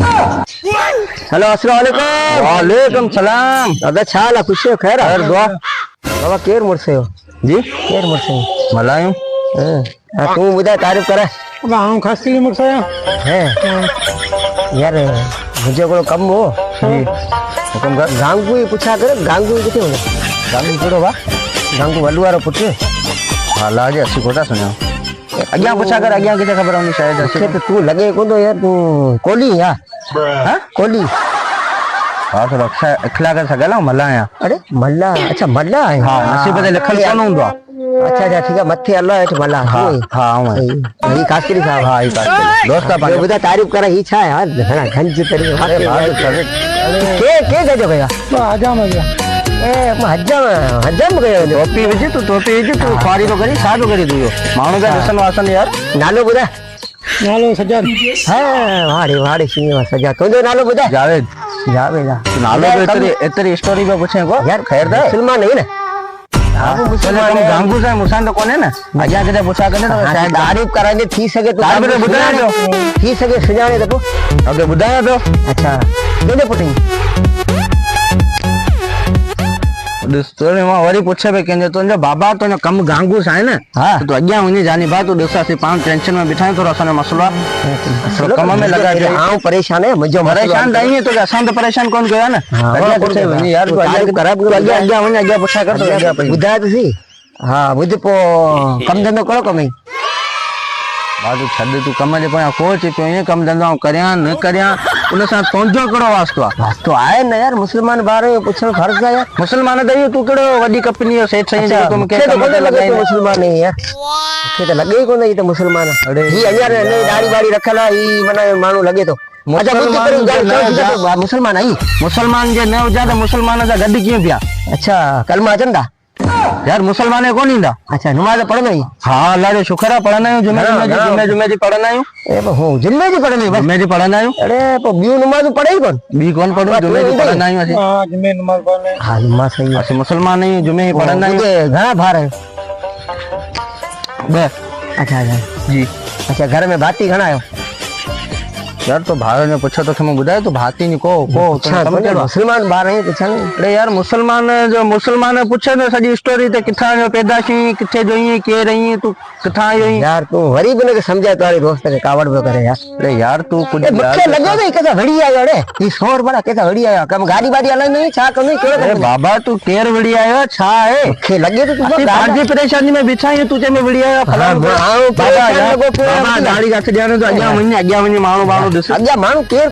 Hello अस्सलाम वालेकुम। वालेकुम सलाम। दादा छा हाल आहे? ख़ुशी ख़ैर खैर दुआ। बाबा केरु मुड़ुस आहियो? जी केरु मुड़ुस आहियो? मलायूं। तूं ॿुधाए तारीफ़ कर। आऊं ख़ासी मुड़ुस आहियां। यार मुंहिंजो हिकिड़ो कमु हो। जी हुकुम कर। गांगू ई पुछा कर, गांगू किथे हूंदो? गांधी कहिड़ो बा? गांगू वॾो वारो पुटु। हा लाजे असीं कोटा सुञां। अॻियां पुछा कर, अॻियां किथे ख़बर हूंदी शायदि। मूंखे त तूं लॻे कोन थो यार, तूं कोली या? हाँ? कोली? हा थोरो इखला करे सघियल आहियां, मल्ला आहियां। अरे मल्ला? अच्छा मल्ला आहे। हा नसीब ते लिखल कोन हूंदो आहे। अच्छा अच्छा ठीकु आहे, मथे अल्लाह हेठि मल्ला। हा हा आऊं ही कास्करी साहब। हा ही कास्करी दोस्त आहे ॿियो ॿुधाए तारीफ़ कर। ही छा आहे यार? घणा गंज तरी के गजो कया? हजाम अॻियां हजम कयो? टोपी विझ तूं, टोपी विझ तूं। ख्वारी तो करी, छा तो करी तूं? माण्हू पिया ॾिसनि वासनि यार। नालो ॿुधाए। नालो सजाद। हाँ वाड़े वाड़े शींहं सजा। तुंहिंजो नालो ॿुधाए। जावेद। जावेद नालो तो एतरी स्टोरी पे पूछे को यार खैर दे। मुसलमान नहीं ना? मुसलमान गांगू से मुसान तो कोने ना। अॻियां किथे पुछा करे तो शायद तारीफ़ कराइजे थी सके तो तारीफ़ तो ॿुधाए पियो। थी सके सुञाणे त पोइ अॻे ॿुधायां पियो। अच्छा केॾे पुटी? ॾिस तोरे मां वरी पुछे पे कंहिंजो तुंहिंजो बाबा तुंहिंजो कमु गांगूस आहे न। हा तूं अॻियां वञी जानी भाउ तूं ॾिस असीं पाण टेंशन में बीठा आहियूं। थोरो असांजो मसलो आहे, कम में लॻा पिया आऊं परेशान आहे। मुंहिंजो परेशान त ईअं तो असां त परेशान कोन कयो आहे न। अॻियां पुछे वञी यार तूं अॻियां अॻियां वञ, अॻियां पुछा कर तो अॻियां पई ॿुधाए त सी। हा ॿुध पोइ कमु धंधो कहिड़ो कमु? भाउ तूं छॾ, तूं कम जे पोयां कोच पियो ईअं कमु धंधो करियां न करियां उन सां तुंहिंजो कहिड़ो वास्तो आहे? वास्तो आहे न यार, मुसलमान ॿार जो पुछणु फर्ज़ आहे यार। मुसलमान त इहो तूं कहिड़ो वॾी कंपनी जो सेठ साईं जेको तूं मूंखे मूंखे त कम कोन ते लॻे लॻाईं। तो मुसलमान आहे यार। मूंखे त लॻे ई कोन ही त मुसलमान आहे। अड़े ही अञा दाढ़ी वाड़ी रखियल आहे, ही माना माण्हू लॻे थो। मुसलमान आई? मुसलमान जे न हुजां त मुसलमान सां गॾु कीअं पिया? अच्छा कलमा अचनि था यार? मुसलमान कोन ईंदा? अच्छा नमाज़ पढ़ंदा आहियूं? हा अल्लाह जो शुक्र आहे पढ़ंदा आहियूं। जुमे जी पढ़ंदा आहियूं। हो जुमे जी पढ़ंदा आहियूं? जुमे जी पढ़ंदा आहियूं। अरे पोइ ॿियूं नमाज़ूं पढ़े ई कोन? ॿी कोन पढ़ूं, जुमे जी पढ़ंदा आहियूं असीं। हां जुमे नमाज़ पढ़ने। हा नमाज़ सही आहे। असीं मुसलमान आहियूं, जुमे जी पढ़ंदा आहियूं। घणा भार आहियो? ॿ। अच्छा अच्छा जी। अच्छा घर में भाती घणा आहियो? यार तो भाउ ने पुछो तोखे मैं ॿुधायो, तूं भाती नी को मुसलमान ॿार आहियूं पुछनि। अरे यार मुसलमान पुछे न सॼी स्टोरी ते किथां जो पैदाशी, किथे जो ई केर रही, तू किथां आयो ही। यार तू वरी बि न समझाए तुम्हारे दोस्त के कावड़ पे करे यार। अरे यार तू कुछ मुझे लगे नहीं कैसा वड़ी आयो रे। ये शोर बड़ा कैसा वड़ी आयो? कम गाड़ी वाड़ी हलाइंदो नहीं छा कंदो केड़ो? अरे बाबा तू केर वड़ी आयो छा है? मुझे लगे तो तू गाड़ी परेशानी में बिठा है, तुझे में वड़ी आयो फला बाबा यार। बाबा दाढ़ी काट ॾियणो तो अॻियां वञी माण्हू दिस अॻियां माण्हू केर